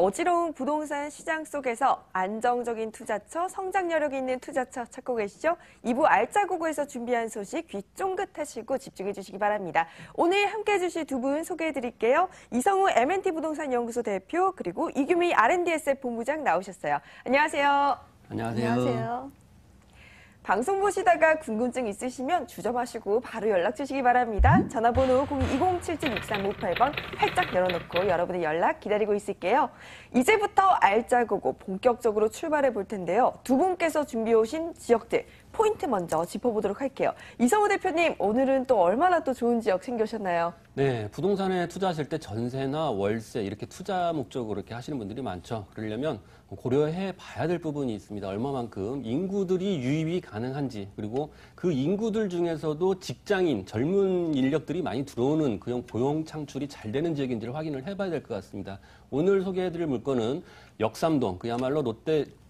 어지러운 부동산 시장 속에서 안정적인 투자처, 성장 여력이 있는 투자처 찾고 계시죠? 2부 알짜고고에서 준비한 소식 귀 쫑긋하시고 집중해 주시기 바랍니다. 오늘 함께해 주실 두 분 소개해 드릴게요. 이성우 M&T 부동산 연구소 대표 그리고 이규미 R&DSF 본부장 나오셨어요. 안녕하세요. 안녕하세요. 안녕하세요. 방송 보시다가 궁금증 있으시면 주저마시고 바로 연락 주시기 바랍니다. 전화번호 0207-6358번 활짝 열어놓고 여러분의 연락 기다리고 있을게요. 이제부터 알짜고고 본격적으로 출발해 볼 텐데요. 두 분께서 준비해 오신 지역들 포인트 먼저 짚어보도록 할게요. 이성우 대표님, 오늘은 또 얼마나 또 좋은 지역 챙겨오셨나요? 네, 부동산에 투자하실 때 전세나 월세 이렇게 투자 목적으로 이렇게 하시는 분들이 많죠. 그러려면 고려해 봐야 될 부분이 있습니다. 얼마만큼 인구들이 유입이 가능한지, 그리고 그 인구들 중에서도 직장인, 젊은 인력들이 많이 들어오는 그런 고용 창출이 잘 되는 지역인지를 확인을 해봐야 될 것 같습니다. 오늘 소개해드릴 물건은 역삼동, 그야말로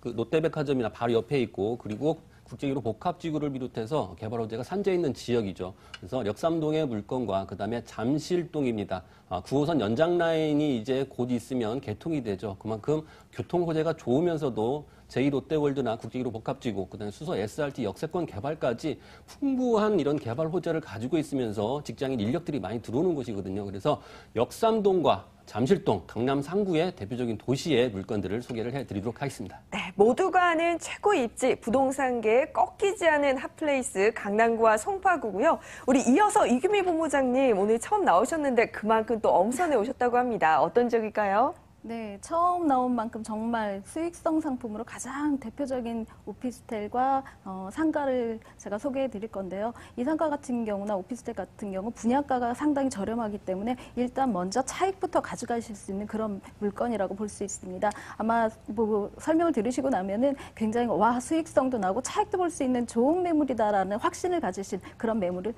롯데백화점이나 바로 옆에 있고, 그리고 국제기로 복합지구를 비롯해서 개발 호재가 산재해 있는 지역이죠. 그래서 역삼동의 물건과 그다음에 잠실동입니다. 9호선 연장 라인이 이제 곧 있으면 개통이 되죠. 그만큼 교통 호재가 좋으면서도 제2롯데월드나 국제기로 복합지구, 그다음에 수서 SRT 역세권 개발까지 풍부한 이런 개발 호재를 가지고 있으면서 직장인 인력들이 많이 들어오는 곳이거든요. 그래서 역삼동과 잠실동, 강남 상구의 대표적인 도시의 물건들을 소개를 해드리도록 하겠습니다. 네, 모두가 아는 최고 입지, 부동산계에 꺾이지 않은 핫플레이스 강남구와 송파구고요. 우리 이어서 이규미 본부장님 오늘 처음 나오셨는데 그만큼 또 엄선해 오셨다고 합니다. 어떤 지역일까요? 네, 처음 나온 만큼 정말 수익성 상품으로 가장 대표적인 오피스텔과 상가를 제가 소개해 드릴 건데요. 이 상가 같은 경우나 오피스텔 같은 경우 분양가가 상당히 저렴하기 때문에 일단 먼저 차익부터 가져가실 수 있는 그런 물건이라고 볼 수 있습니다. 아마 뭐 설명을 들으시고 나면은 굉장히 와, 수익성도 나고 차익도 볼 수 있는 좋은 매물이다라는 확신을 가지신 그런 매물을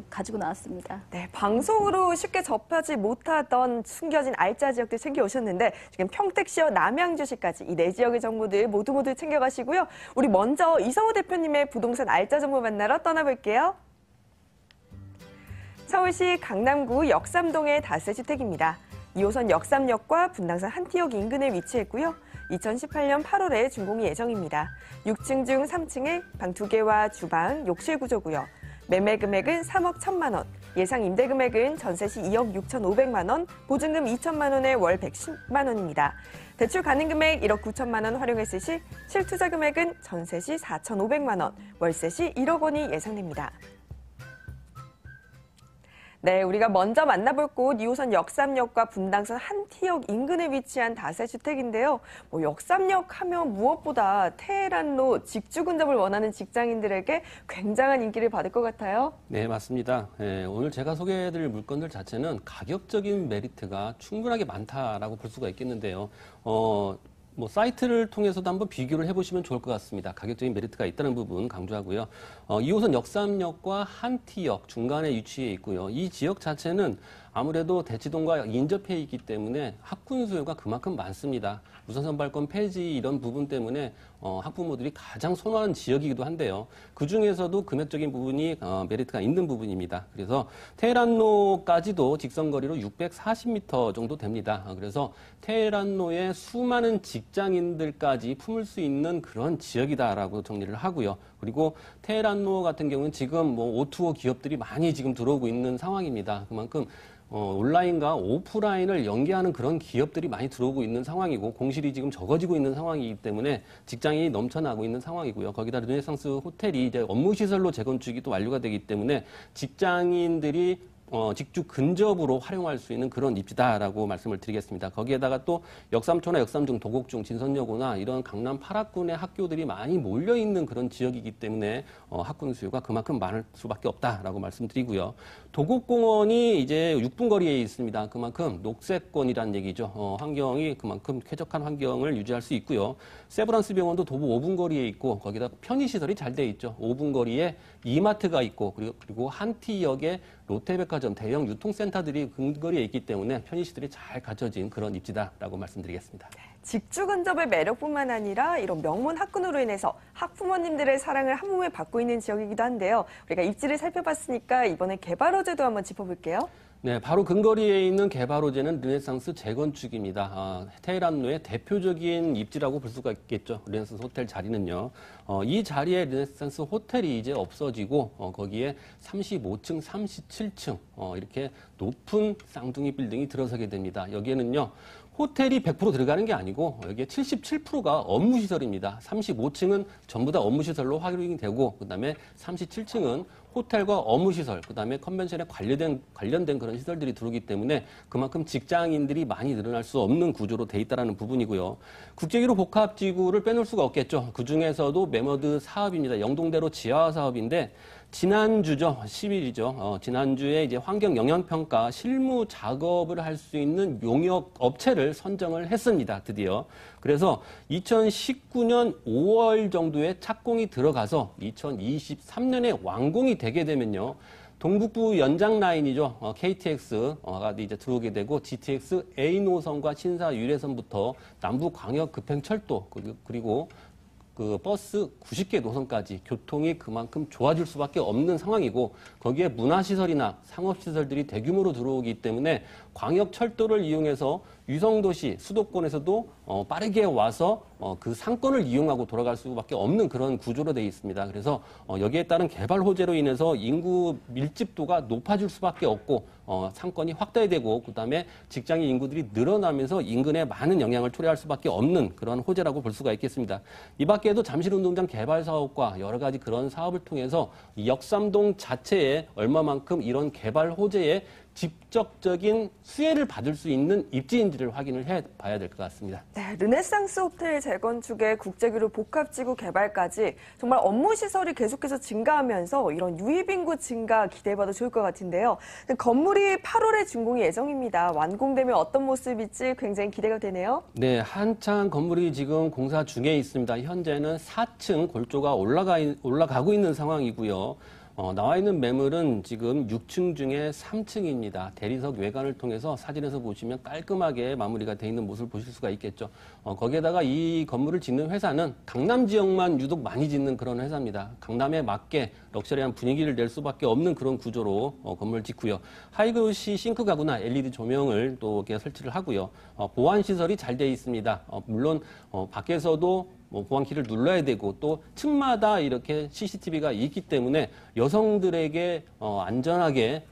가지고 나왔습니다. 네, 방송으로 쉽게 접하지 못하던 숨겨진 알짜 지역들 챙겨오셨는데 지금 평택시와 남양주시까지 이 네 지역의 정보들 모두 챙겨가시고요. 우리 먼저 이성우 대표님의 부동산 알짜 정보 만나러 떠나볼게요. 서울시 강남구 역삼동의 다세주택입니다. 2호선 역삼역과 분당선 한티역 인근에 위치했고요. 2018년 8월에 준공이 예정입니다. 6층 중 3층에 방 2개와 주방, 욕실 구조고요. 매매 금액은 3억 1천만 원, 예상 임대 금액은 전세 시 2억 6,500만 원, 보증금 2천만 원에 월 110만 원입니다. 대출 가능 금액 1억 9천만 원 활용했을 시 실투자 금액은 전세 시 4,500만 원, 월세 시 1억 원이 예상됩니다. 네, 우리가 먼저 만나볼 곳 2호선 역삼역과 분당선 한티역 인근에 위치한 다세주택인데요. 역삼역 하면 무엇보다 테헤란로 직주 근접을 원하는 직장인들에게 굉장한 인기를 받을 것 같아요. 네, 맞습니다. 네, 오늘 제가 소개해드릴 물건들 자체는 가격적인 메리트가 충분하게 많다라고 볼 수가 있겠는데요. 사이트를 통해서도 한번 비교를 해보시면 좋을 것 같습니다. 가격적인 메리트가 있다는 부분 강조하고요. 2호선 역삼역과 한티역 중간에 위치해 있고요. 이 지역 자체는 아무래도 대치동과 인접해 있기 때문에 학군 수요가 그만큼 많습니다. 우선 선발권 폐지 이런 부분 때문에 학부모들이 가장 선호하는 지역이기도 한데요. 그중에서도 금액적인 부분이 메리트가 있는 부분입니다. 그래서 테헤란로까지도 직선거리로 640m 정도 됩니다. 그래서 테헤란로에 수많은 직장인들까지 품을 수 있는 그런 지역이다라고 정리를 하고요. 그리고 테헤란로 같은 경우는 지금 O2O 기업들이 많이 지금 들어오고 있는 상황입니다. 그만큼 온라인과 오프라인을 연계하는 그런 기업들이 많이 들어오고 있는 상황이고 공실이 지금 적어지고 있는 상황이기 때문에 직장인이 넘쳐나고 있는 상황이고요. 거기다 르네상스 호텔이 이제 업무시설로 재건축이 또 완료가 되기 때문에 직장인들이 직주 근접으로 활용할 수 있는 그런 입지다라고 말씀을 드리겠습니다. 거기에다가 또 역삼초나 역삼중, 도곡중, 진선여고나 이런 강남 8학군의 학교들이 많이 몰려있는 그런 지역이기 때문에 학군 수요가 그만큼 많을 수밖에 없다라고 말씀드리고요. 도곡공원이 이제 6분 거리에 있습니다. 그만큼 녹색권이라는 얘기죠. 환경이 그만큼 쾌적한 환경을 유지할 수 있고요. 세브란스 병원도 도보 5분 거리에 있고 거기다 편의시설이 잘 돼 있죠. 5분 거리에 이마트가 있고 그리고 한티역에 롯데백화점 대형 유통센터들이 근거리에 있기 때문에 편의시설이 잘 갖춰진 그런 입지다라고 말씀드리겠습니다. 직주 근접의 매력뿐만 아니라 이런 명문 학군으로 인해서 학부모님들의 사랑을 한 몸에 받고 있는 지역이기도 한데요. 우리가 입지를 살펴봤으니까 이번에 개발 호재도 한번 짚어볼게요. 네, 바로 근거리에 있는 개발 호재는 르네상스 재건축입니다. 테헤란로의 대표적인 입지라고 볼 수가 있겠죠. 르네상스 호텔 자리는요. 이 자리에 르네상스 호텔이 이제 없어지고 거기에 35층, 37층 이렇게 높은 쌍둥이 빌딩이 들어서게 됩니다. 여기에는요. 호텔이 100% 들어가는 게 아니고 여기에 77%가 업무시설입니다. 35층은 전부 다 업무시설로 활용이 되고 그다음에 37층은 호텔과 업무시설, 그다음에 컨벤션에 관련된 그런 시설들이 들어오기 때문에 그만큼 직장인들이 많이 늘어날 수 없는 구조로 돼 있다는 부분이고요. 국제1호 복합지구를 빼놓을 수가 없겠죠. 그중에서도 메머드 사업입니다. 영동대로 지하 사업인데 지난주죠. 10일이죠. 지난주에 이제 환경 영향평가 실무 작업을 할 수 있는 용역 업체를 선정을 했습니다. 드디어. 그래서 2019년 5월 정도에 착공이 들어가서 2023년에 완공이 되게 되면요. 동북부 연장 라인이죠. KTX가 이제 들어오게 되고 GTX A 노선과 신사 유례선부터 남부 광역 급행철도 그리고 그 버스 90개 노선까지 교통이 그만큼 좋아질 수밖에 없는 상황이고 거기에 문화시설이나 상업시설들이 대규모로 들어오기 때문에 광역철도를 이용해서 위성도시 수도권에서도 빠르게 와서 그 상권을 이용하고 돌아갈 수밖에 없는 그런 구조로 되어 있습니다. 그래서 여기에 따른 개발 호재로 인해서 인구 밀집도가 높아질 수밖에 없고 상권이 확대되고 그다음에 직장인 인구들이 늘어나면서 인근에 많은 영향을 초래할 수밖에 없는 그런 호재라고 볼 수가 있겠습니다. 이 밖에도 잠실운동장 개발 사업과 여러 가지 그런 사업을 통해서 역삼동 자체에 얼마만큼 이런 개발 호재에 직접적인 수혜를 받을 수 있는 입지인지를 확인을 해봐야 될 것 같습니다. 네, 르네상스 호텔 재건축에 국제기로 복합지구 개발까지 정말 업무 시설이 계속해서 증가하면서 이런 유입인구 증가 기대해봐도 좋을 것 같은데요. 건물이 8월에 준공이 예정입니다. 완공되면 어떤 모습일지 굉장히 기대가 되네요. 네, 한창 건물이 지금 공사 중에 있습니다. 현재는 4층 골조가 올라가고 있는 상황이고요. 나와 있는 매물은 지금 6층 중에 3층입니다. 대리석 외관을 통해서 사진에서 보시면 깔끔하게 마무리가 돼 있는 모습을 보실 수가 있겠죠. 거기에다가 이 건물을 짓는 회사는 강남 지역만 유독 많이 짓는 그런 회사입니다. 강남에 맞게 럭셔리한 분위기를 낼 수밖에 없는 그런 구조로 건물을 짓고요. 하이그로시 싱크 가구나 LED 조명을 또 이렇게 설치를 하고요. 보안 시설이 잘 돼 있습니다. 물론 밖에서도 보안키를 눌러야 되고 또 층마다 이렇게 CCTV가 있기 때문에 여성들에게 안전하게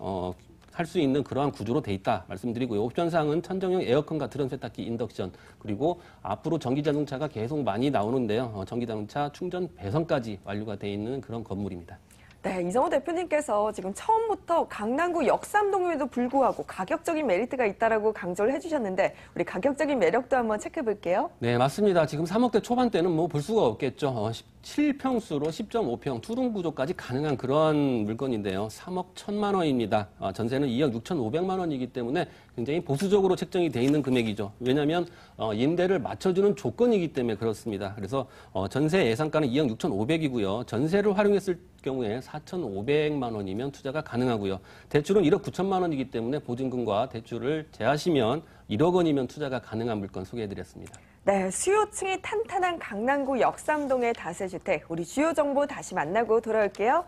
할 수 있는 그러한 구조로 돼 있다 말씀드리고요. 옵션상은 천정형 에어컨과 드럼 세탁기 인덕션 그리고 앞으로 전기자동차가 계속 많이 나오는데요. 전기자동차 충전 배선까지 완료가 돼 있는 그런 건물입니다. 네, 이정호 대표님께서 지금 처음부터 강남구 역삼동임에도 불구하고 가격적인 메리트가 있다라고 강조를 해주셨는데 우리 가격적인 매력도 한번 체크해 볼게요. 네, 맞습니다. 지금 3억대 초반대는 뭐 볼 수가 없겠죠. 7평수로 10.5평 투룸 구조까지 가능한 그런 물건인데요. 3억 1천만 원입니다. 전세는 2억 6,500만 원이기 때문에 굉장히 보수적으로 책정이 돼 있는 금액이죠. 왜냐하면 임대를 맞춰주는 조건이기 때문에 그렇습니다. 그래서 전세 예상가는 2억 6,500이고요. 전세를 활용했을 경우에 4,500만 원이면 투자가 가능하고요. 대출은 1억 9천만 원이기 때문에 보증금과 대출을 제하시면 1억 원이면 투자가 가능한 물건 소개해드렸습니다. 네, 수요층이 탄탄한 강남구 역삼동의 다세주택. 우리 주요 정보 다시 만나고 돌아올게요.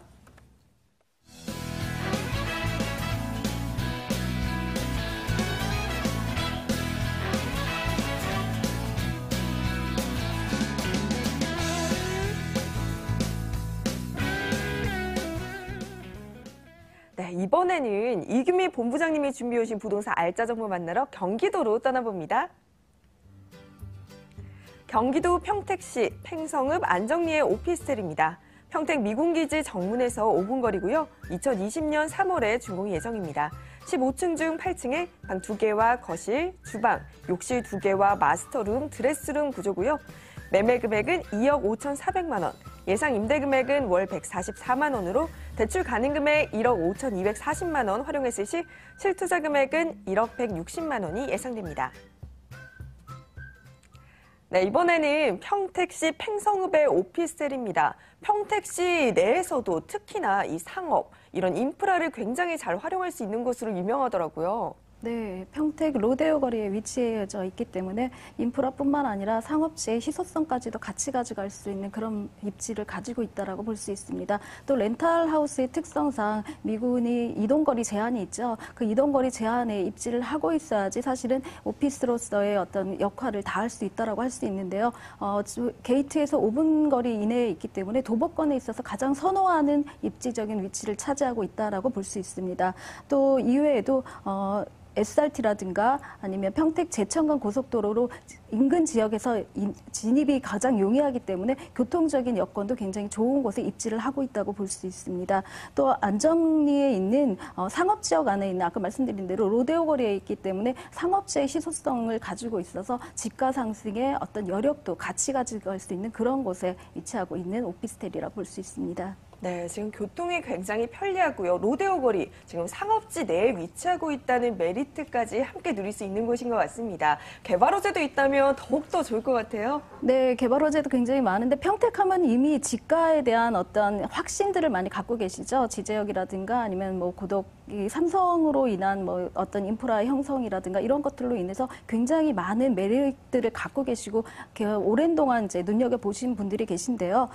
네, 이번에는 이규미 본부장님이 준비해 오신 부동산 알짜 정보 만나러 경기도로 떠나봅니다. 경기도 평택시 팽성읍 안정리의 오피스텔입니다. 평택 미군기지 정문에서 5분 거리고요. 2020년 3월에 준공이 예정입니다. 15층 중 8층에 방 2개와 거실, 주방, 욕실 2개와 마스터룸, 드레스룸 구조고요. 매매 금액은 2억 5,400만 원, 예상 임대 금액은 월 144만 원으로 대출 가능 금액 1억 5,240만 원 활용했을 시 실투자 금액은 1억 160만 원이 예상됩니다. 네, 이번에는 평택시 팽성읍의 오피스텔입니다. 평택시 내에서도 특히나 이 상업, 이런 인프라를 굉장히 잘 활용할 수 있는 곳으로 유명하더라고요. 네, 평택 로데오 거리에 위치해져 있기 때문에 인프라뿐만 아니라 상업지의 희소성까지도 같이 가져갈 수 있는 그런 입지를 가지고 있다라고 볼 수 있습니다. 또 렌탈하우스의 특성상 미군이 이동거리 제한이 있죠. 그 이동거리 제한에 입지를 하고 있어야지 사실은 오피스로서의 어떤 역할을 다할 수 있다라고 할 수 있는데요. 게이트에서 5분 거리 이내에 있기 때문에 도보권에 있어서 가장 선호하는 입지적인 위치를 차지하고 있다라고 볼 수 있습니다. 또 이외에도 SRT라든가 아니면 평택 제천간 고속도로로 인근 지역에서 진입이 가장 용이하기 때문에 교통적인 여건도 굉장히 좋은 곳에 입지를 하고 있다고 볼 수 있습니다. 또 안정리에 있는 상업지역 안에 있는 아까 말씀드린 대로 로데오 거리에 있기 때문에 상업지의 희소성을 가지고 있어서 집가 상승의 어떤 여력도 같이 가져갈 수 있는 그런 곳에 위치하고 있는 오피스텔이라고 볼 수 있습니다. 네, 지금 교통이 굉장히 편리하고요. 로데오 거리, 지금 상업지 내에 위치하고 있다는 메리트까지 함께 누릴 수 있는 곳인 것 같습니다. 개발 호재도 있다면 더욱더 좋을 것 같아요. 네, 개발 호재도 굉장히 많은데 평택하면 이미 집가에 대한 어떤 확신들을 많이 갖고 계시죠. 지제역이라든가 아니면 뭐 고덕이 삼성으로 인한 뭐 어떤 인프라 형성이라든가 이런 것들로 인해서 굉장히 많은 메리트를 갖고 계시고 오랜 동안 이제 눈여겨보신 분들이 계신데요.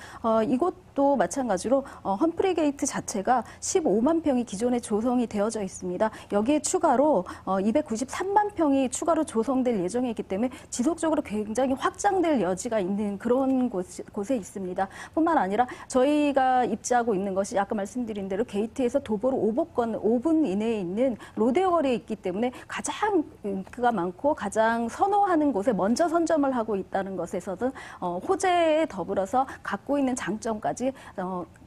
이곳도 마찬가지로 험프리 게이트 자체가 15만 평이 기존에 조성이 되어져 있습니다. 여기에 추가로 293만 평이 추가로 조성될 예정이기 때문에 지속적으로 굉장히 확장될 여지가 있는 그런 곳에 있습니다. 뿐만 아니라 저희가 입지하고 있는 것이 아까 말씀드린 대로 게이트에서 도보로 5분 이내에 있는 로데오 거리에 있기 때문에 가장 인기가 많고 가장 선호하는 곳에 먼저 선점을 하고 있다는 것에서는 호재에 더불어서 갖고 있는 장점까지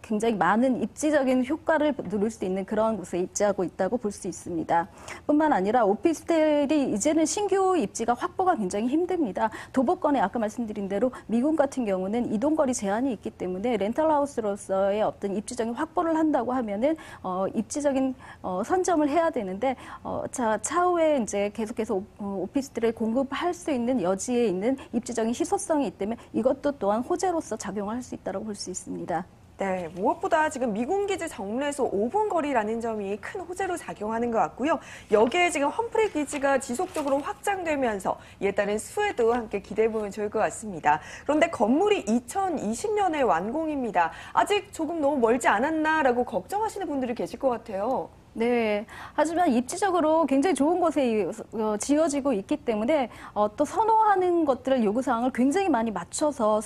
굉장히 많은 입지적인 효과를 누릴 수 있는 그런 곳에 입지하고 있다고 볼 수 있습니다. 뿐만 아니라 오피스텔이 이제는 신규 입지가 확보가 굉장히 힘듭니다. 도보권에 아까 말씀드린 대로 미군 같은 경우는 이동거리 제한이 있기 때문에 렌탈하우스로서의 어떤 입지적인 확보를 한다고 하면은 입지적인 선점을 해야 되는데 차후에 이제 계속해서 오피스텔을 공급할 수 있는 여지에 있는 입지적인 희소성이 있다면 이것도 또한 호재로서 작용을 할 수 있다고 볼 수 있습니다. 네, 무엇보다 지금 미군기지 정례에서 5분 거리라는 점이 큰 호재로 작용하는 것 같고요. 여기에 지금 험프리 기지가 지속적으로 확장되면서 이에 따른 수혜도 함께 기대해보면 좋을 것 같습니다. 그런데 건물이 2020년에 완공입니다. 아직 조금 너무 멀지 않았나라고 걱정하시는 분들이 계실 것 같아요. 네. 하지만 입지적으로 굉장히 좋은 곳에 지어지고 있기 때문에 또 선호하는 것들을 요구사항을 굉장히 많이 맞춰서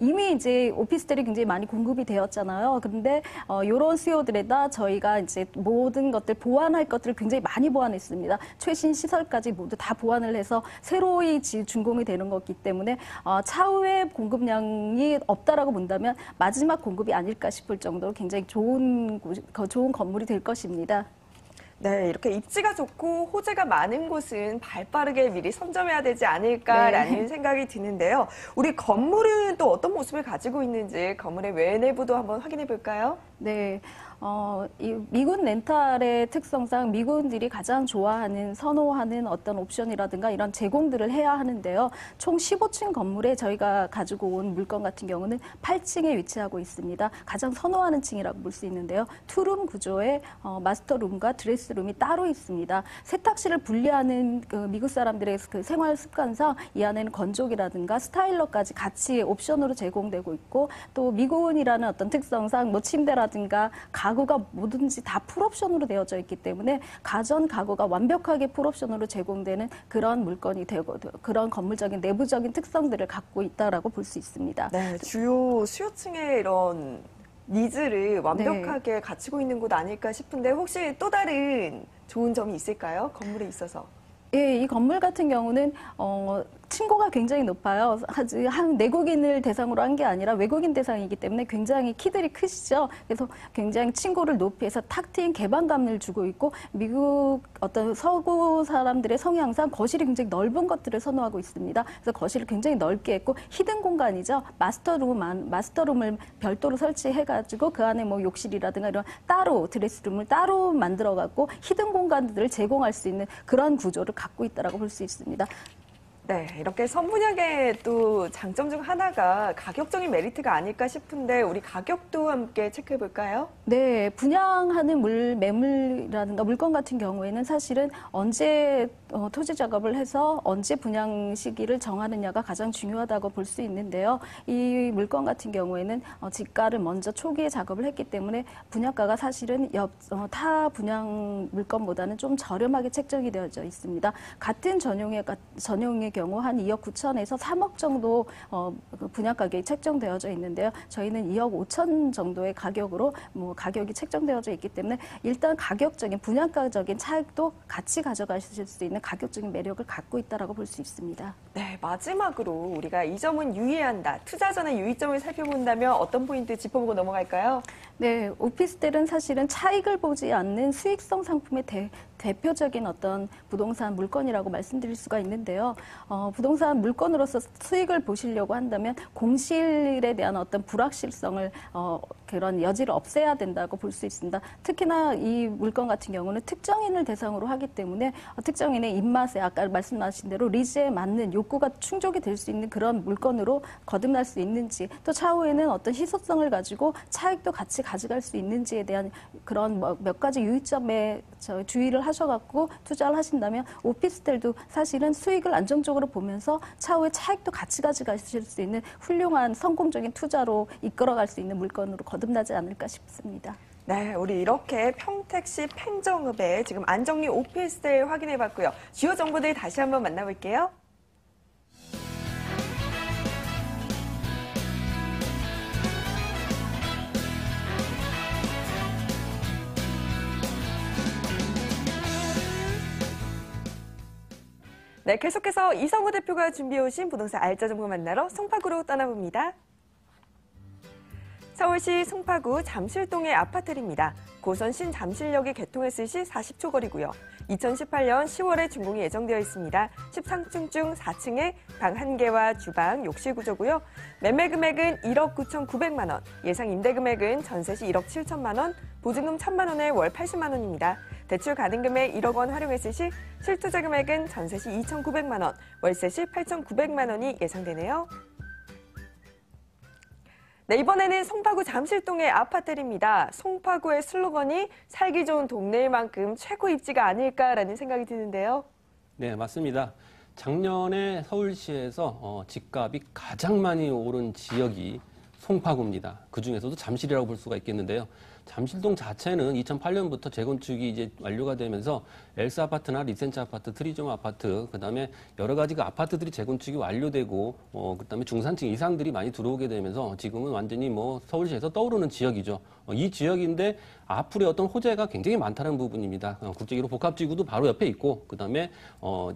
이미 이제 오피스텔이 굉장히 많이 공급이 되었잖아요. 그런데 이런 수요들에다 저희가 이제 모든 것들 보완할 것들을 굉장히 많이 보완했습니다. 최신 시설까지 모두 다 보완을 해서 새로이 준공이 되는 거기 때문에 차후에 공급량이 없다라고 본다면 마지막 공급이 아닐까 싶을 정도로 굉장히 좋은 건물이 될 것입니다. 네, 이렇게 입지가 좋고 호재가 많은 곳은 발빠르게 미리 선점해야 되지 않을까라는 생각이 드는데요. 우리 건물은 또 어떤 모습을 가지고 있는지 건물의 외내부도 한번 확인해 볼까요? 네. 이 미군 렌탈의 특성상 미군들이 가장 좋아하는, 선호하는 어떤 옵션이라든가 이런 제공들을 해야 하는데요. 총 15층 건물에 저희가 가지고 온 물건 같은 경우는 8층에 위치하고 있습니다. 가장 선호하는 층이라고 볼 수 있는데요. 투룸 구조의 마스터룸과 드레스룸이 따로 있습니다. 세탁실을 분리하는 그 미국 사람들의 그 생활 습관상 이 안에는 건조기라든가 스타일러까지 같이 옵션으로 제공되고 있고 또 미군이라는 어떤 특성상 뭐 침대라든가 가구가 뭐든지 다 풀옵션으로 되어져 있기 때문에 가전 가구가 완벽하게 풀옵션으로 제공되는 그런 물건이 되고 그런 건물적인 내부적인 특성들을 갖고 있다라고 볼 수 있습니다. 네, 주요 수요층의 이런 니즈를 완벽하게 갖추고 있는 곳 아닐까 싶은데 혹시 또 다른 좋은 점이 있을까요? 건물에 있어서. 예, 이 건물 같은 경우는 층고가 굉장히 높아요. 한 내국인을 대상으로 한 게 아니라 외국인 대상이기 때문에 굉장히 키들이 크시죠. 그래서 굉장히 층고를 높이 해서 탁 트인 개방감을 주고 있고 미국 어떤 서구 사람들의 성향상 거실이 굉장히 넓은 것들을 선호하고 있습니다. 그래서 거실을 굉장히 넓게 했고 히든 공간이죠. 마스터룸을 별도로 설치해가지고 그 안에 뭐 욕실이라든가 이런 따로 드레스룸을 따로 만들어갖고 히든 공간들을 제공할 수 있는 그런 구조를 갖고 있다라고 볼 수 있습니다. 네, 이렇게 선분양의 또 장점 중 하나가 가격적인 메리트가 아닐까 싶은데 우리 가격도 함께 체크해 볼까요? 네, 분양하는 매물이라든가 물건 같은 경우에는 사실은 언제 토지 작업을 해서 언제 분양 시기를 정하느냐가 가장 중요하다고 볼 수 있는데요. 이 물건 같은 경우에는 지가를 먼저 초기에 작업을 했기 때문에 분양가가 사실은 타 분양 물건보다는 좀 저렴하게 책정이 되어져 있습니다. 같은 전용의 경우 한 2억 9천에서 3억 정도 그 분양 가격이 책정되어져 있는데요. 저희는 2억 5천 정도의 가격으로 가격이 책정되어져 있기 때문에 일단 가격적인 분양가적인 차익도 같이 가져가실 수 있는 가격적인 매력을 갖고 있다라고 볼 수 있습니다. 네, 마지막으로 우리가 이 점은 유의한다. 투자 전에 유의점을 살펴본다면 어떤 포인트 짚어보고 넘어갈까요? 네, 오피스텔은 사실은 차익을 보지 않는 수익성 상품의 대표적인 어떤 부동산 물건이라고 말씀드릴 수가 있는데요. 부동산 물건으로서 수익을 보시려고 한다면 공실에 대한 어떤 불확실성을 그런 여지를 없애야 된다고 볼 수 있습니다. 특히나 이 물건 같은 경우는 특정인을 대상으로 하기 때문에 특정인의 입맛에 아까 말씀하신 대로 리즈에 맞는 욕구가 충족이 될 수 있는 그런 물건으로 거듭날 수 있는지 또 차후에는 어떤 희소성을 가지고 차익도 같이 가져갈 수 있는지에 대한 그런 몇 가지 유의점에 주의를 하셔갖고 투자를 하신다면 오피스텔도 사실은 수익을 안정적으로 보면서 차후에 차익도 같이 가져가실 수 있는 훌륭한 성공적인 투자로 이끌어갈 수 있는 물건으로 거듭나지 않을까 싶습니다. 네, 우리 이렇게 평택시 팽정읍의 지금 안정리 오피스텔 확인해봤고요. 주요 정보들 다시 한번 만나볼게요. 네, 계속해서 이성우 대표가 준비해오신 부동산 알짜 정보 만나러 송파구로 떠나봅니다. 서울시 송파구 잠실동의 아파트입니다. 고선 신잠실역이 개통했을 시 40초 거리고요. 2018년 10월에 준공이 예정되어 있습니다. 13층 중 4층에 방 1개와 주방, 욕실 구조고요. 매매 금액은 1억 9,900만 원, 예상 임대 금액은 전세 시 1억 7천만 원, 보증금 1,000만 원에 월 80만 원입니다. 대출 가능 금액 1억 원 활용했을 시 실투자 금액은 전세 시 2,900만 원, 월세 시 8,900만 원이 예상되네요. 네, 이번에는 송파구 잠실동의 아파트입니다. 송파구의 슬로건이 살기 좋은 동네일 만큼 최고 입지가 아닐까라는 생각이 드는데요. 네, 맞습니다. 작년에 서울시에서 집값이 가장 많이 오른 지역이 송파구입니다. 그중에서도 잠실이라고 볼 수가 있겠는데요. 잠실동 자체는 2008년부터 재건축이 이제 완료가 되면서 엘스 아파트나 리센츠 아파트, 트리점 아파트, 그다음에 여러 가지 그 아파트들이 재건축이 완료되고 그다음에 중산층 이상들이 많이 들어오게 되면서 지금은 완전히 뭐 서울시에서 떠오르는 지역이죠. 이 지역인데 앞으로의 어떤 호재가 굉장히 많다는 부분입니다. 국제기로 복합지구도 바로 옆에 있고, 그다음에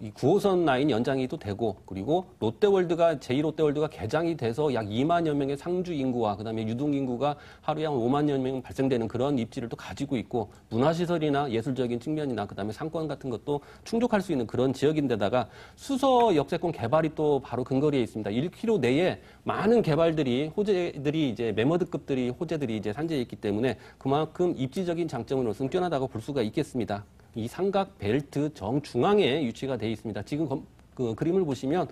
이 9호선 라인 연장이 또 되고, 그리고 제2롯데월드가 개장이 돼서 약 2만여 명의 상주 인구와 그다음에 유동 인구가 하루에 한 5만여 명 발생되는 그런 입지를 또 가지고 있고, 문화시설이나 예술적인 측면이나 그다음에 상권 같은 것도 충족할 수 있는 그런 지역인데다가 수서 역세권 개발이 또 바로 근거리에 있습니다. 1km 내에 많은 개발들이 호재들이 이제 매머드급들이 호재들이 이제 산재해 있기 때문에 그만큼 입지적인 장점으로서는 뛰어나다고 볼 수가 있겠습니다. 이 삼각 벨트 정중앙에 위치가 되어 있습니다. 지금 그 그림을 보시면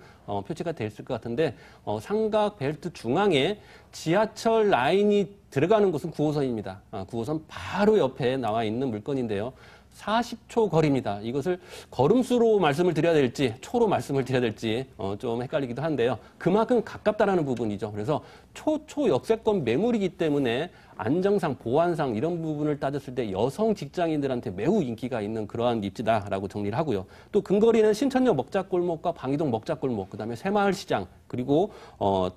표시가 되어 있을 것 같은데 삼각 벨트 중앙에 지하철 라인이 들어가는 곳은 9호선입니다. 9호선 바로 옆에 나와 있는 물건인데요. 40초 거리입니다. 이것을 걸음수로 말씀을 드려야 될지 초로 말씀을 드려야 될지 좀 헷갈리기도 한데요. 그만큼 가깝다라는 부분이죠. 그래서 초 역세권 매물이기 때문에 안정상, 보안상 이런 부분을 따졌을 때 여성 직장인들한테 매우 인기가 있는 그러한 입지다라고 정리를 하고요. 또 근거리는 신천역 먹자골목과 방이동 먹자골목, 그다음에 새마을시장, 그리고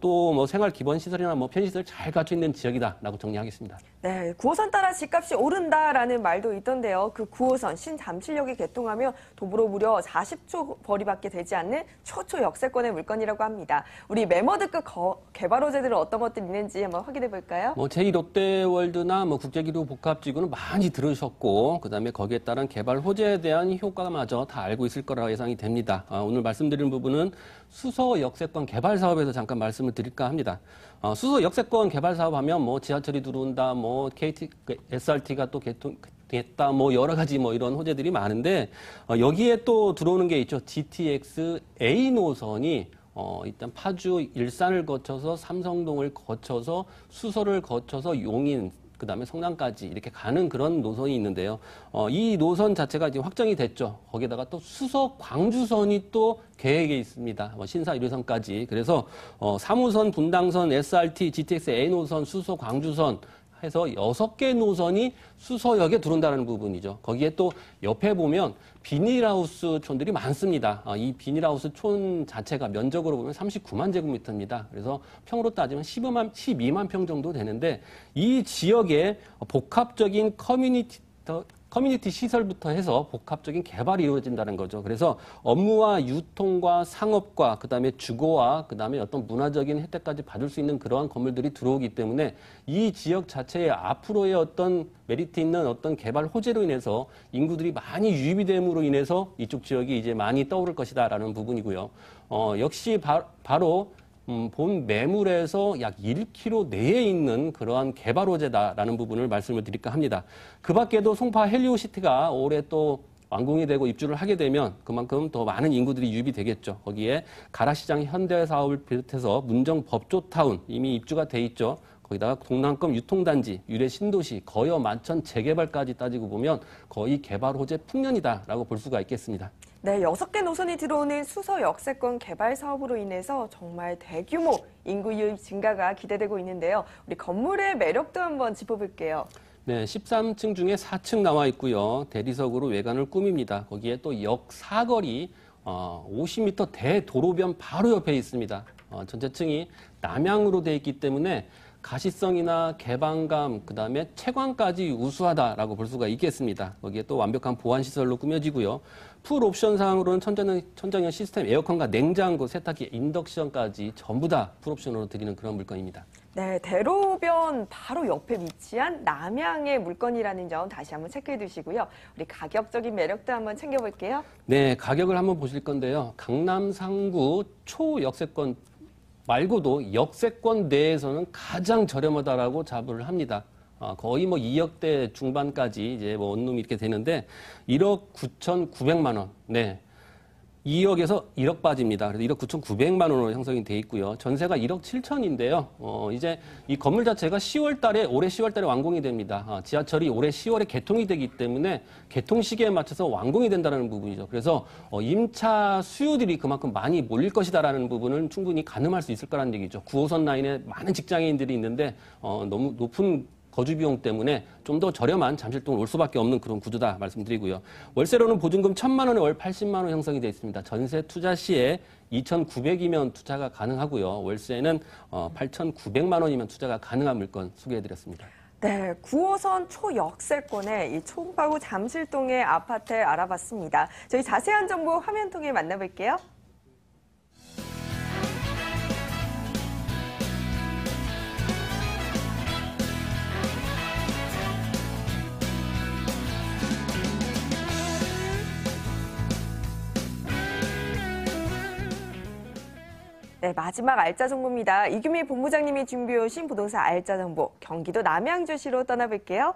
또 뭐 생활 기본 시설이나 뭐 편의시설 잘 갖춰 있는 지역이다라고 정리하겠습니다. 네, 9호선 따라 집값이 오른다라는 말도 있던데요. 그 9호선 신잠실역이 개통하면 도보로 무려 40초 거리밖에 되지 않는 초초 역세권의 물건이라고 합니다. 우리 매머드급 개발 호재들은 어떤 것들이 있는지 한번 확인해 볼까요? 뭐 제2롯데월드나 뭐 국제기류 복합지구는 많이 들으셨고, 그다음에 거기에 따른 개발 호재에 대한 효과마저 다 알고 있을 거라 예상이 됩니다. 오늘 말씀드린 부분은 수서 역세권 개발 사업에서 잠깐 말씀을 드릴까 합니다. 수서 역세권 개발 사업하면 뭐 지하철이 들어온다, 뭐 SRT가 또 됐다, 뭐 여러 가지 뭐 이런 호재들이 많은데 여기에 또 들어오는 게 있죠. GTX A 노선이 일단 파주 일산을 거쳐서 삼성동을 거쳐서 수서를 거쳐서 용인 그다음에 성남까지 이렇게 가는 그런 노선이 있는데요. 이 노선 자체가 이제 확정이 됐죠. 거기에다가 또 수서 광주선이 또 계획에 있습니다. 신사 1호선까지. 그래서 3호선, 분당선, SRT, GTX A 노선, 수서 광주선 해서 6개 노선이 수서역에 들어온다는 부분이죠. 거기에 또 옆에 보면 비닐하우스 촌들이 많습니다. 이 비닐하우스 촌 자체가 면적으로 보면 39만 제곱미터입니다. 그래서 평으로 따지면 12만 평 정도 되는데 이 지역에 복합적인 커뮤니티 시설부터 해서 복합적인 개발이 이루어진다는 거죠. 그래서 업무와 유통과 상업과 그다음에 주거와 그다음에 어떤 문화적인 혜택까지 받을 수 있는 그러한 건물들이 들어오기 때문에 이 지역 자체의 앞으로의 어떤 메리트 있는 어떤 개발 호재로 인해서 인구들이 많이 유입이 됨으로 인해서 이쪽 지역이 이제 많이 떠오를 것이다라는 부분이고요. 역시 바로 본 매물에서 약 1km 내에 있는 그러한 개발 호재다라는 부분을 말씀을 드릴까 합니다. 그 밖에도 송파 헬리오시티가 올해 또 완공이 되고 입주를 하게 되면 그만큼 더 많은 인구들이 유입이 되겠죠. 거기에 가락시장 현대 사업을 비롯해서 문정 법조타운 이미 입주가 돼 있죠. 거기다가 동남권 유통단지, 유래 신도시, 거여 만천 재개발까지 따지고 보면 거의 개발 호재 풍년이다라고 볼 수가 있겠습니다. 네, 6개 노선이 들어오는 수서 역세권 개발 사업으로 인해서 정말 대규모 인구 유입 증가가 기대되고 있는데요. 우리 건물의 매력도 한번 짚어볼게요. 네, 13층 중에 4층 나와 있고요. 대리석으로 외관을 꾸밉니다. 거기에 또 역 사거리 50m 대도로변 바로 옆에 있습니다. 전체 층이 남향으로 되어 있기 때문에 가시성이나 개방감, 그다음에 채광까지 우수하다라고 볼 수가 있겠습니다. 거기에 또 완벽한 보안 시설로 꾸며지고요. 풀 옵션 사항으로는 천정형 시스템 에어컨과 냉장고, 세탁기, 인덕션까지 전부 다 풀 옵션으로 드리는 그런 물건입니다. 네, 대로변 바로 옆에 위치한 남향의 물건이라는 점 다시 한번 체크해 두시고요. 우리 가격적인 매력도 한번 챙겨볼게요. 네, 가격을 한번 보실 건데요. 강남 상구 초역세권 말고도 역세권 내에서는 가장 저렴하다라고 자부를 합니다. 거의 뭐 2억대 중반까지 이제 뭐 원룸이 이렇게 되는데 1억 9,900만 원. 네. 2억에서 1억 빠집니다. 그래서 1억 9,900만 원으로 형성이 돼 있고요. 전세가 1억 7천인데요. 이제 이 건물 자체가 올해 10월 달에 완공이 됩니다. 지하철이 올해 10월에 개통이 되기 때문에 개통 시기에 맞춰서 완공이 된다는 부분이죠. 그래서 임차 수요들이 그만큼 많이 몰릴 것이다라는 부분은 충분히 가늠할 수 있을 거라는 얘기죠. 9호선 라인에 많은 직장인들이 있는데 너무 높은 거주 비용 때문에 좀 더 저렴한 잠실동을 올 수밖에 없는 그런 구조다 말씀드리고요. 월세로는 보증금 1,000만 원에 월 80만 원 형성이 되어 있습니다. 전세 투자 시에 2,900이면 투자가 가능하고요. 월세는 8,900만 원이면 투자가 가능한 물건 소개해드렸습니다. 네, 9호선 초역세권의 이 송파구 잠실동의 아파트 알아봤습니다. 저희 자세한 정보 화면 통해 만나볼게요. 네, 마지막 알짜 정보입니다. 이규미 본부장님이 준비해 오신 부동산 알짜 정보, 경기도 남양주시로 떠나볼게요.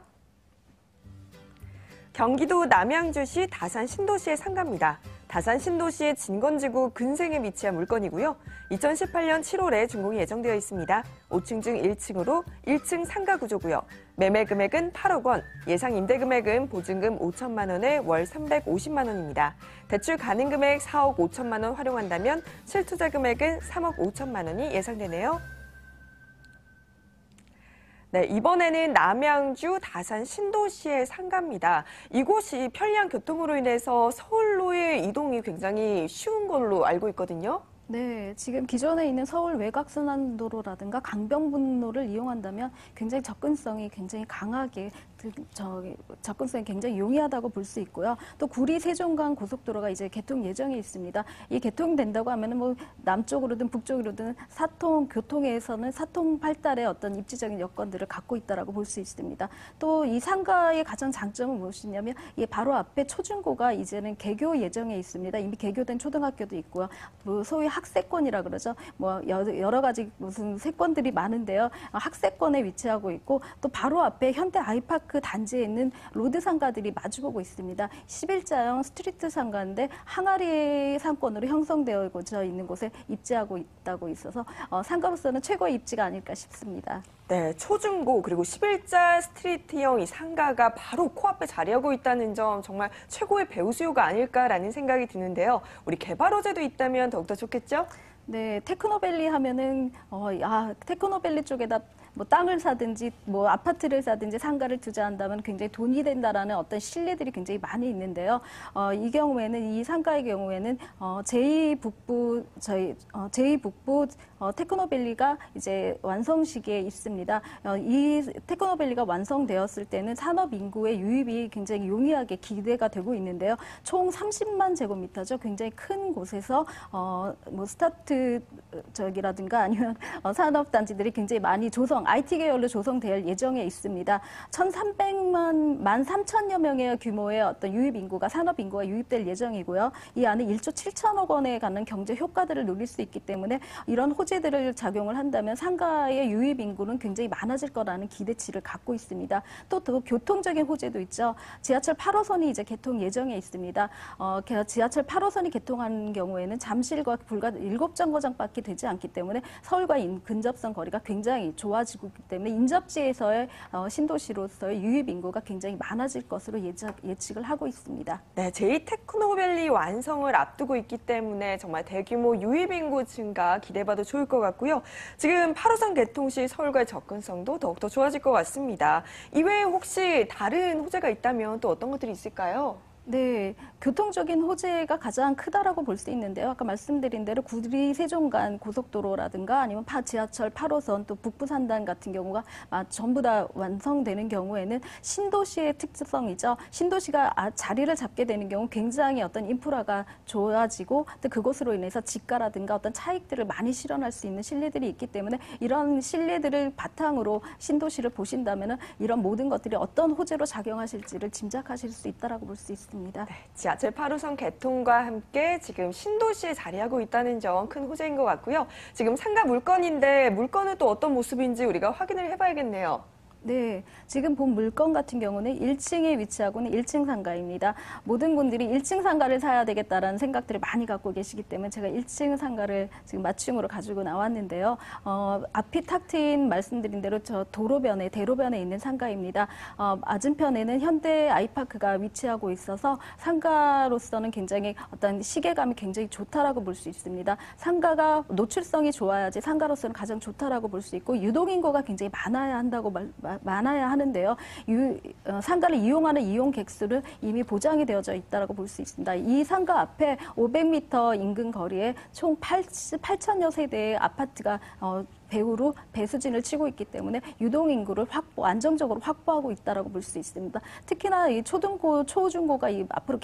경기도 남양주시 다산 신도시의 상가입니다. 다산 신도시의 진건지구 근생에 위치한 물건이고요. 2018년 7월에 준공이 예정되어 있습니다. 5층 중 1층으로 1층 상가 구조고요. 매매 금액은 8억 원, 예상 임대 금액은 보증금 5천만 원에 월 350만 원입니다. 대출 가능 금액 4억 5천만 원 활용한다면 실투자 금액은 3억 5천만 원이 예상되네요. 네, 이번에는 남양주 다산 신도시의 상가입니다. 이곳이 편리한 교통으로 인해서 서울로의 이동이 굉장히 쉬운 걸로 알고 있거든요. 네, 지금 기존에 있는 서울 외곽순환도로라든가 강변북로를 이용한다면 굉장히 접근성이 굉장히 강하게 접근성이 굉장히 용이하다고 볼 수 있고요. 또 구리 세종간 고속도로가 이제 개통 예정이 있습니다. 이 개통된다고 하면은 뭐 남쪽으로든 북쪽으로든 교통에서는 사통팔달의 어떤 입지적인 여건들을 갖고 있다라고 볼 수 있습니다. 또 이 상가의 가장 장점은 무엇이냐면 이 바로 앞에 초중고가 이제는 개교 예정에 있습니다. 이미 개교된 초등학교도 있고요. 또 소위 학세권이라 그러죠. 뭐 여러 가지 무슨 세권들이 많은데요. 학세권에 위치하고 있고 또 바로 앞에 현대 아이파크 단지에 있는 로드 상가들이 마주보고 있습니다. 11자형 스트리트 상가인데 항아리 상권으로 형성되어져 있는 곳에 입지하고 있다고 있어서 상가로서는 최고의 입지가 아닐까 싶습니다. 네, 초중고 그리고 11자 스트리트형 이 상가가 바로 코앞에 자리하고 있다는 점 정말 최고의 배우 수요가 아닐까라는 생각이 드는데요. 우리 개발 호재도 있다면 더욱더 좋겠죠? 네, 테크노밸리 하면은 테크노밸리 쪽에다 뭐 땅을 사든지 뭐 아파트를 사든지 상가를 투자한다면 굉장히 돈이 된다라는 어떤 신뢰들이 굉장히 많이 있는데요. 이 경우에는 이 상가의 경우에는 제2북부 테크노밸리가 이제 완성 시기에 있습니다. 이 테크노밸리가 완성되었을 때는 산업 인구의 유입이 굉장히 용이하게 기대가 되고 있는데요. 총 30만 제곱미터죠. 굉장히 큰 곳에서 뭐 스타트 적이라든가 아니면 산업 단지들이 굉장히 많이 IT 계열로 조성될 예정에 있습니다. 13,300여 명의 규모의 어떤 유입 인구가 산업 인구가 유입될 예정이고요. 이 안에 1조 7천억 원에 가는 경제 효과들을 누릴 수 있기 때문에 이런 호재들을 작용을 한다면 상가의 유입 인구는 굉장히 많아질 거라는 기대치를 갖고 있습니다. 또 교통적인 호재도 있죠. 지하철 8호선이 이제 개통 예정에 있습니다. 지하철 8호선이 개통한 경우에는 잠실과 불과 7정거장밖에 되지 않기 때문에 서울과 근접성 거리가 굉장히 좋아지고 있기 때문에 인접지에서의 신도시로서의 유입 인구가 굉장히 많아질 것으로 예측을 하고 있습니다. 네, 제2테크노밸리 완성을 앞두고 있기 때문에 정말 대규모 유입 인구 증가 기대해봐도 좋을 것 같고요. 지금 8호선 개통 시 서울과의 접근성도 더욱더 좋아질 것 같습니다. 이외에 혹시 다른 호재가 있다면 또 어떤 것들이 있을까요? 네, 교통적인 호재가 가장 크다라고 볼 수 있는데요. 아까 말씀드린 대로 구리 세종간 고속도로라든가 아니면 지하철 8호선 또 북부산단 같은 경우가 전부 다 완성되는 경우에는 신도시의 특성이죠. 신도시가 자리를 잡게 되는 경우 굉장히 어떤 인프라가 좋아지고 또 그것으로 인해서 집가라든가 어떤 차익들을 많이 실현할 수 있는 신뢰들이 있기 때문에 이런 신뢰들을 바탕으로 신도시를 보신다면 이런 모든 것들이 어떤 호재로 작용하실지를 짐작하실 수 있다라고 볼 수 있습니다. 네, 지하철 8호선 개통과 함께 지금 신도시에 자리하고 있다는 점 큰 호재인 것 같고요. 지금 상가 물건인데 물건은 또 어떤 모습인지 우리가 확인을 해봐야겠네요. 네, 지금 본 물건 같은 경우는 1층에 위치하고 있는 1층 상가입니다. 모든 분들이 1층 상가를 사야 되겠다라는 생각들을 많이 갖고 계시기 때문에 제가 1층 상가를 지금 맞춤으로 가지고 나왔는데요. 앞이 탁 트인 말씀드린 대로 저 대로변에 있는 상가입니다. 맞은편에는 현대 아이파크가 위치하고 있어서 상가로서는 굉장히 어떤 시계감이 굉장히 좋다라고 볼 수 있습니다. 상가가 노출성이 좋아야지 상가로서는 가장 좋다라고 볼 수 있고 유동인구가 굉장히 많아야 하는데요. 상가를 이용하는 이용 객수를 이미 보장이 되어져 있다고 볼 수 있습니다. 이 상가 앞에 500m 인근 거리에 총 8천여 세대의 아파트가 배후로 배수진을 치고 있기 때문에 유동인구를 안정적으로 확보하고 있다고 볼 수 있습니다. 특히나 이 초중고가 앞으로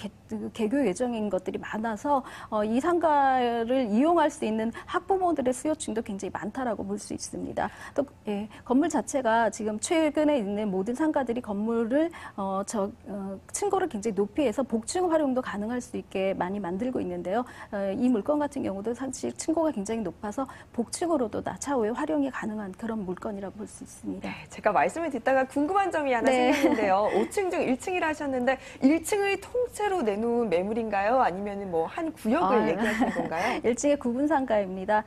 개교 예정인 것들이 많아서 이 상가를 이용할 수 있는 학부모들의 수요층도 굉장히 많다라고 볼 수 있습니다. 또 건물 자체가 지금 최근에 있는 모든 상가들이 건물을 층고를 굉장히 높이 해서 복층 활용도 가능할 수 있게 많이 만들고 있는데요. 이 물건 같은 경우도 사실 층고가 굉장히 높아서 복층으로도 차후에 활용이 가능한 그런 물건이라고 볼 수 있습니다. 네, 제가 말씀을 듣다가 궁금한 점이 하나 생겼는데요. 5층 중 1층이라 하셨는데 1층을 통째로 내놓은 매물인가요? 아니면 뭐 한 구역을 얘기하시는 건가요? 1층의 구분 상가입니다.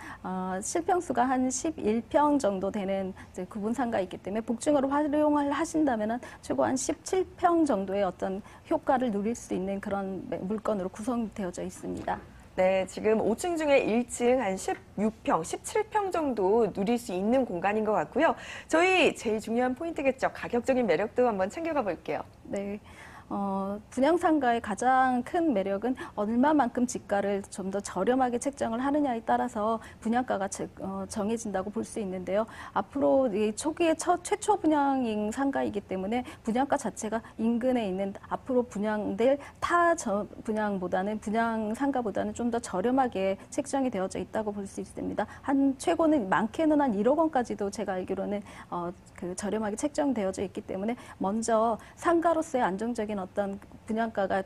실평수가 한 11평 정도 되는 구분 상가이기 때문에 복층으로 활용을 하신다면 최고 한 17평 정도의 어떤 효과를 누릴 수 있는 그런 물건으로 구성되어져 있습니다. 네, 지금 5층 중에 1층 한 16평, 17평 정도 누릴 수 있는 공간인 것 같고요. 저희 제일 중요한 포인트겠죠. 가격적인 매력도 한번 챙겨가 볼게요. 네. 분양상가의 가장 큰 매력은 얼마만큼 집가를 좀 더 저렴하게 책정을 하느냐에 따라서 분양가가 정해진다고 볼 수 있는데요. 앞으로 이 초기에 최초 분양인 상가이기 때문에 분양가 자체가 인근에 있는 앞으로 분양될 분양 상가보다는 좀 더 저렴하게 책정이 되어져 있다고 볼 수 있습니다. 최고는 많게는 한 1억 원까지도 제가 알기로는 저렴하게 책정되어져 있기 때문에 먼저 상가로서의 안정적인 어떤 분양가가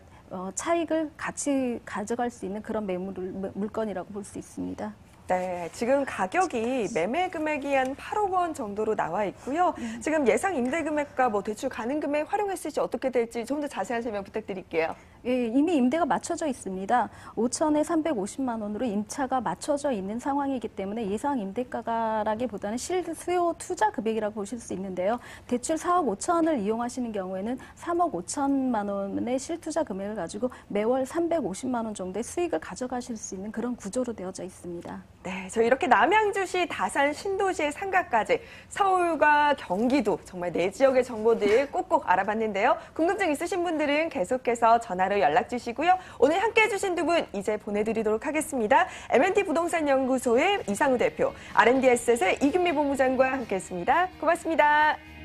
차익을 같이 가져갈 수 있는 그런 물건이라고 볼 수 있습니다. 네, 지금 가격이 매매 금액이 한 8억 원 정도로 나와 있고요. 지금 예상 임대 금액과 뭐 대출 가능 금액 활용했을 시 어떻게 될지 좀 더 자세한 설명 부탁드릴게요. 예, 이미 임대가 맞춰져 있습니다. 5천에 350만 원으로 임차가 맞춰져 있는 상황이기 때문에 예상 임대가라기보다는 실수요 투자 금액이라고 보실 수 있는데요. 대출 4억 5천을 이용하시는 경우에는 3억 5천만 원의 실투자 금액을 가지고 매월 350만 원 정도의 수익을 가져가실 수 있는 그런 구조로 되어져 있습니다. 네, 저 이렇게 남양주시, 다산, 신도시의 상가까지 서울과 경기도 정말 네 지역의 정보들 꼭꼭 알아봤는데요. 궁금증 있으신 분들은 계속해서 전화로 연락 주시고요. 오늘 함께해 주신 두 분 이제 보내드리도록 하겠습니다. M&T 부동산 연구소의 이상우 대표, R&D 에셋의 이균미 본부장과 함께했습니다. 고맙습니다.